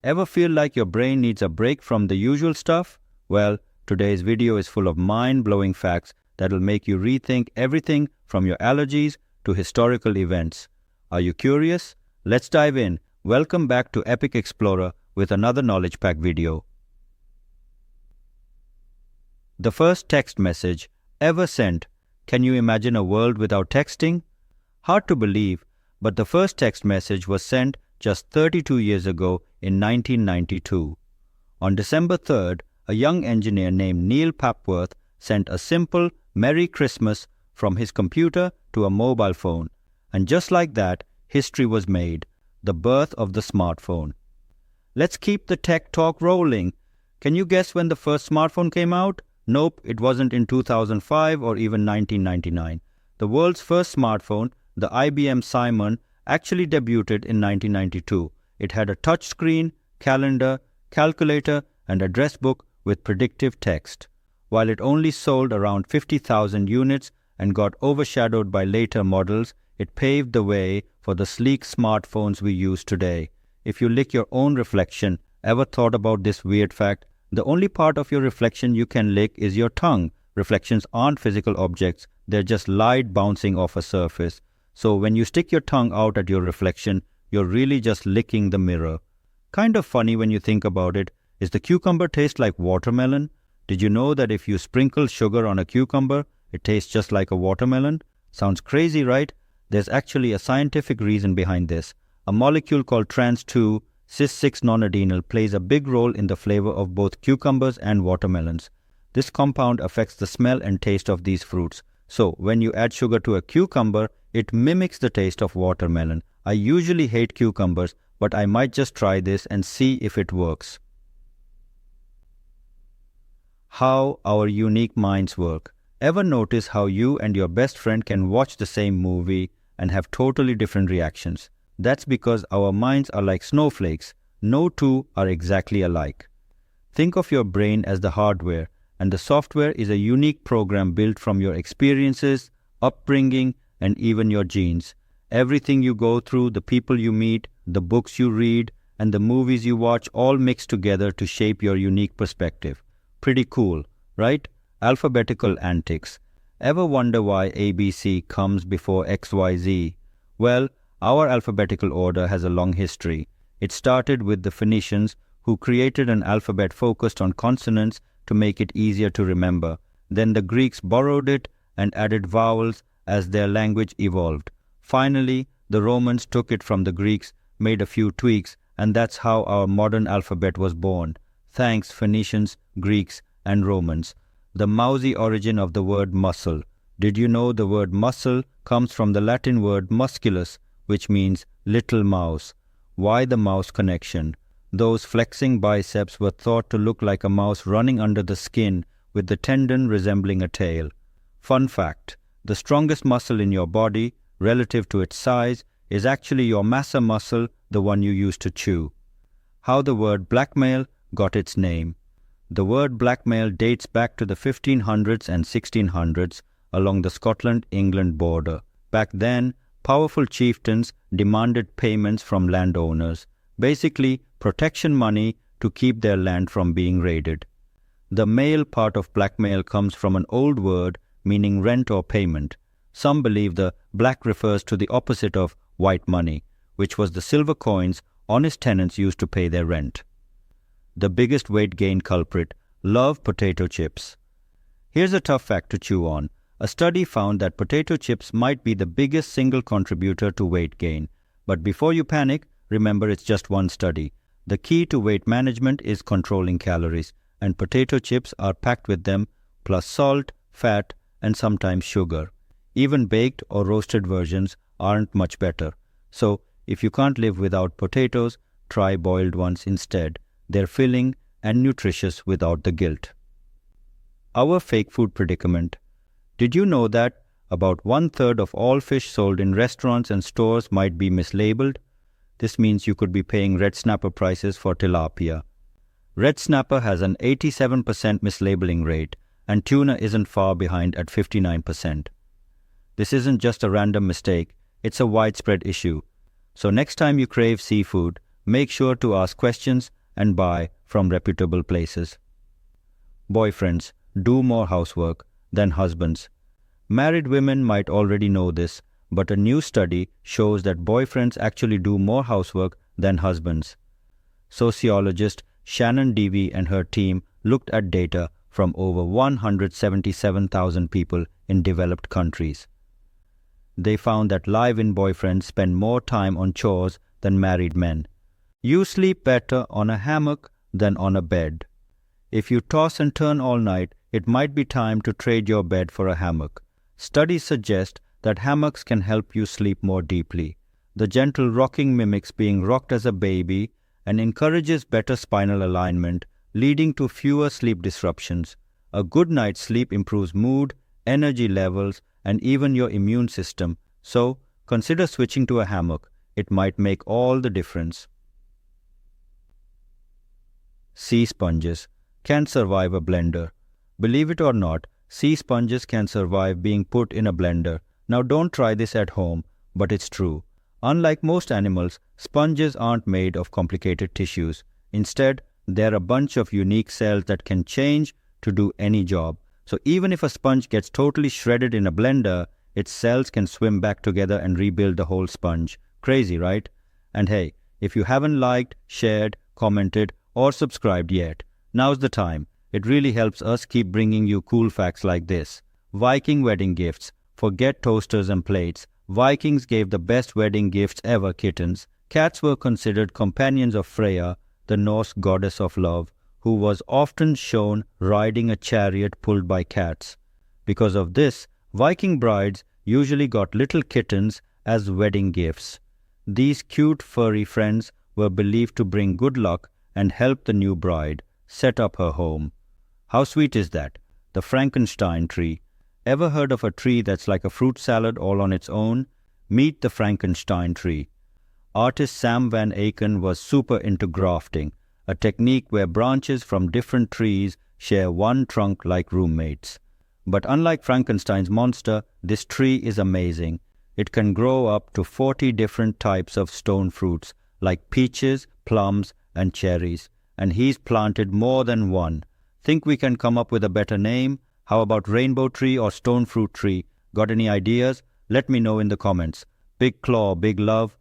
Ever feel like your brain needs a break from the usual stuff? Well, today's video is full of mind-blowing facts that'll make you rethink everything from your allergies to historical events. Are you curious? Let's dive in. Welcome back to Epic Explorer with another Knowledge Pack video. The first text message ever sent. Can you imagine a world without texting? Hard to believe, but the first text message was sent just 32 years ago in 1992. On December 3rd, a young engineer named Neil Papworth sent a simple "Merry Christmas" from his computer to a mobile phone. And just like that, history was made, the birth of the smartphone. Let's keep the tech talk rolling. Can you guess when the first smartphone came out? Nope, it wasn't in 2005 or even 1999. The world's first smartphone, the IBM Simon, actually debuted in 1992. It had a touchscreen, calendar, calculator, and address book with predictive text. While it only sold around 50,000 units and got overshadowed by later models, it paved the way for the sleek smartphones we use today. If you lick your own reflection, ever thought about this weird fact? The only part of your reflection you can lick is your tongue. Reflections aren't physical objects, they're just light bouncing off a surface. So when you stick your tongue out at your reflection, you're really just licking the mirror. Kind of funny when you think about it. Is the cucumber taste like watermelon? Did you know that if you sprinkle sugar on a cucumber, it tastes just like a watermelon? Sounds crazy, right? There's actually a scientific reason behind this. A molecule called trans-2 cis-6-nonadenal plays a big role in the flavor of both cucumbers and watermelons. This compound affects the smell and taste of these fruits. So when you add sugar to a cucumber, it mimics the taste of watermelon. I usually hate cucumbers, but I might just try this and see if it works. How our unique minds work. Ever notice how you and your best friend can watch the same movie and have totally different reactions? That's because our minds are like snowflakes. No two are exactly alike. Think of your brain as the hardware, and the software is a unique program built from your experiences, upbringing, and even your genes. Everything you go through, the people you meet, the books you read, and the movies you watch all mix together to shape your unique perspective. Pretty cool, right? Alphabetical antics. Ever wonder why ABC comes before XYZ? Well, our alphabetical order has a long history. It started with the Phoenicians, who created an alphabet focused on consonants to make it easier to remember. Then the Greeks borrowed it and added vowels as their language evolved. Finally, the Romans took it from the Greeks, made a few tweaks, and that's how our modern alphabet was born. Thanks, Phoenicians, Greeks, and Romans. The mousy origin of the word muscle. Did you know the word muscle comes from the Latin word musculus, which means little mouse? Why the mouse connection? Those flexing biceps were thought to look like a mouse running under the skin with the tendon resembling a tail. Fun fact, the strongest muscle in your body, relative to its size, is actually your masseter muscle, the one you use to chew. How the word blackmail got its name. The word blackmail dates back to the 1500s and 1600s along the Scotland-England border. Back then, powerful chieftains demanded payments from landowners, basically protection money to keep their land from being raided. The mail part of blackmail comes from an old word meaning rent or payment. Some believe the black refers to the opposite of white money, which was the silver coins honest tenants used to pay their rent. The biggest weight gain culprit. Love potato chips. Here's a tough fact to chew on. A study found that potato chips might be the biggest single contributor to weight gain. But before you panic, remember it's just one study. The key to weight management is controlling calories, and potato chips are packed with them, plus salt, fat, and sometimes sugar. Even baked or roasted versions aren't much better. So, if you can't live without potatoes, try boiled ones instead. They're filling and nutritious without the guilt. Our fake food predicament. Did you know that about 1/3 of all fish sold in restaurants and stores might be mislabeled? This means you could be paying red snapper prices for tilapia. Red snapper has an 87% mislabeling rate, and tuna isn't far behind at 59%. This isn't just a random mistake, it's a widespread issue. So next time you crave seafood, Make sure to ask questions and buy from reputable places. Boyfriends do more housework than husbands. Married women might already know this, but a new study shows that boyfriends actually do more housework than husbands. Sociologist Shannon Devey and her team looked at data from over 177,000 people in developed countries. They found that live-in boyfriends spend more time on chores than married men. You sleep better on a hammock than on a bed. If you toss and turn all night, it might be time to trade your bed for a hammock. Studies suggest that hammocks can help you sleep more deeply. The gentle rocking mimics being rocked as a baby and encourages better spinal alignment, leading to fewer sleep disruptions. A good night's sleep improves mood, energy levels, and even your immune system. So, consider switching to a hammock. It might make all the difference. Sea sponges can survive a blender. Believe it or not, sea sponges can survive being put in a blender. Now don't try this at home, but it's true. Unlike most animals, sponges aren't made of complicated tissues. Instead, they're a bunch of unique cells that can change to do any job. So even if a sponge gets totally shredded in a blender, its cells can swim back together and rebuild the whole sponge. Crazy, right? And hey, if you haven't liked, shared, commented, or subscribed yet, now's the time. It really helps us keep bringing you cool facts like this. Viking wedding gifts. Forget toasters and plates. Vikings gave the best wedding gifts ever, kittens. Cats were considered companions of Freya, the Norse goddess of love, who was often shown riding a chariot pulled by cats. Because of this, Viking brides usually got little kittens as wedding gifts. These cute furry friends were believed to bring good luck and help the new bride set up her home. How sweet is that? The Frankenstein tree. Ever heard of a tree that's like a fruit salad all on its own? Meet the Frankenstein tree. Artist Sam Van Aken was super into grafting, a technique where branches from different trees share one trunk like roommates. But unlike Frankenstein's monster, this tree is amazing. It can grow up to 40 different types of stone fruits, like peaches, plums, and cherries. And he's planted more than one. Think we can come up with a better name? How about rainbow tree or stone fruit tree? Got any ideas? Let me know in the comments. Big claw, big love.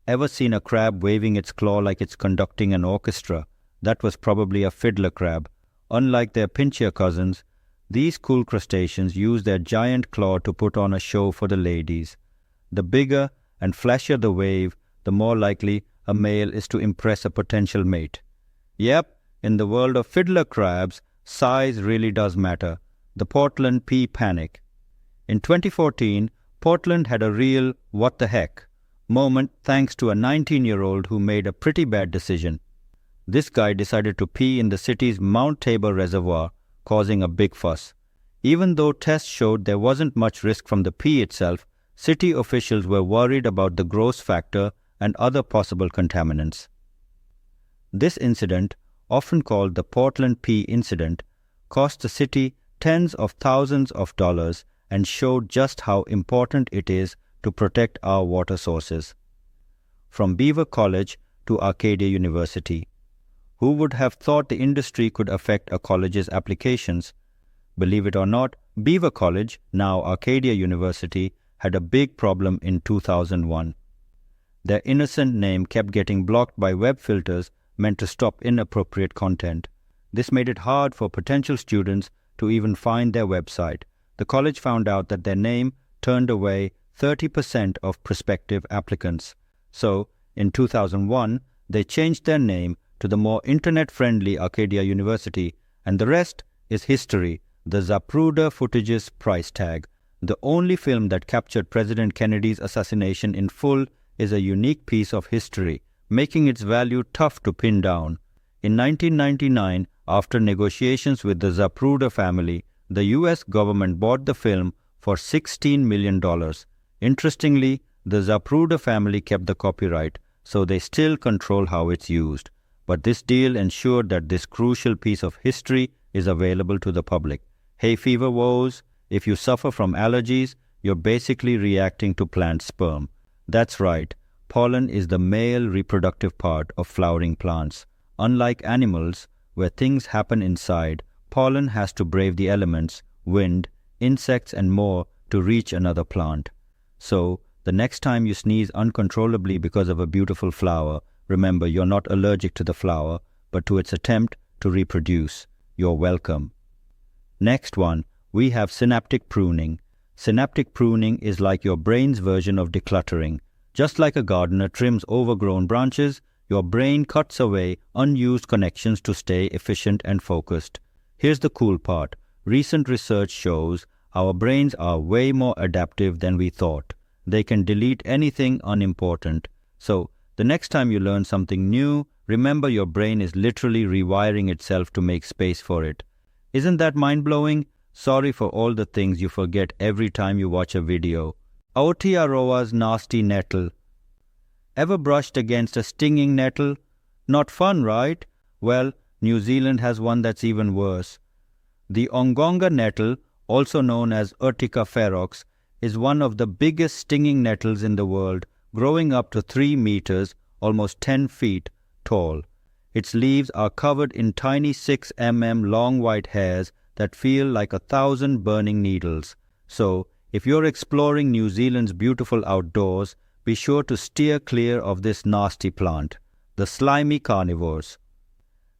Ever seen a crab waving its claw like it's conducting an orchestra? That was probably a fiddler crab. Unlike their pincher cousins, these cool crustaceans use their giant claw to put on a show for the ladies. The bigger and flashier the wave, the more likely a male is to impress a potential mate. Yep, in the world of fiddler crabs, size really does matter. The Portland pea panic. In 2014, Portland had a real what the heck moment thanks to a 19-year-old who made a pretty bad decision. This guy decided to pee in the city's Mount Tabor reservoir, causing a big fuss. Even though tests showed there wasn't much risk from the pee itself, city officials were worried about the gross factor and other possible contaminants. This incident, often called the Portland pee incident, cost the city tens of thousands of dollars and showed just how important it is to protect our water sources. From Beaver College to Arcadia University. Who would have thought the industry could affect a college's applications? Believe it or not, Beaver College, now Arcadia University, had a big problem in 2001. Their innocent name kept getting blocked by web filters meant to stop inappropriate content. This made it hard for potential students to even find their website. The college found out that their name turned away 30% of prospective applicants. So, in 2001, they changed their name to the more internet-friendly Arcadia University, and the rest is history. The Zapruder Footage's price tag. The only film that captured President Kennedy's assassination in full is a unique piece of history, making its value tough to pin down. In 1999, after negotiations with the Zapruder family, the US government bought the film for $16 million. Interestingly, the Zapruder family kept the copyright, so they still control how it's used. But this deal ensured that this crucial piece of history is available to the public. Hay fever woes, if you suffer from allergies, you're basically reacting to plant sperm. That's right, Pollen is the male reproductive part of flowering plants. Unlike animals, where things happen inside, pollen has to brave the elements, wind, insects, and more to reach another plant. So, the next time you sneeze uncontrollably because of a beautiful flower, remember you're not allergic to the flower, but to its attempt to reproduce. You're welcome. Next one, we have synaptic pruning. Synaptic pruning is like your brain's version of decluttering. Just like a gardener trims overgrown branches, your brain cuts away unused connections to stay efficient and focused. Here's the cool part. Recent research shows our brains are way more adaptive than we thought. They can delete anything unimportant. So, the next time you learn something new, remember your brain is literally rewiring itself to make space for it. Isn't that mind-blowing? Sorry for all the things you forget every time you watch a video. Aotearoa's nasty nettle. Ever brushed against a stinging nettle? Not fun, right? Well, New Zealand has one that's even worse. The Ongonga nettle, also known as Urtica ferox, is one of the biggest stinging nettles in the world, growing up to 3 meters, almost 10 feet, tall. Its leaves are covered in tiny 6 mm long white hairs that feel like 1,000 burning needles. So, if you're exploring New Zealand's beautiful outdoors, be sure to steer clear of this nasty plant, the slimy carnivores.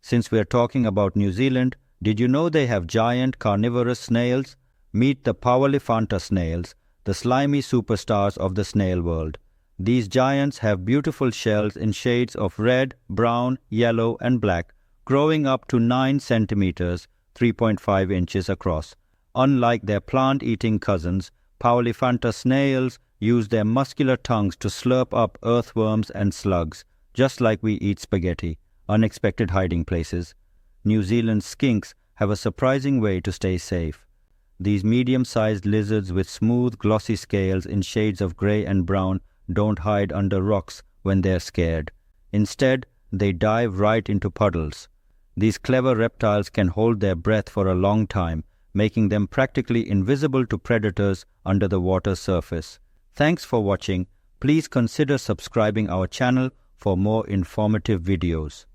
Since we're talking about New Zealand, did you know they have giant carnivorous snails? Meet the Pauliphanta snails, the slimy superstars of the snail world. These giants have beautiful shells in shades of red, brown, yellow, and black, growing up to 9 centimeters, 3.5 inches across. Unlike their plant-eating cousins, Pauliphanta snails use their muscular tongues to slurp up earthworms and slugs, just like we eat spaghetti, unexpected hiding places. New Zealand's skinks have a surprising way to stay safe. These medium-sized lizards with smooth, glossy scales in shades of grey and brown don't hide under rocks when they're scared. Instead, they dive right into puddles. These clever reptiles can hold their breath for a long time, making them practically invisible to predators under the water's surface. Thanks for watching. Please consider subscribing our channel for more informative videos.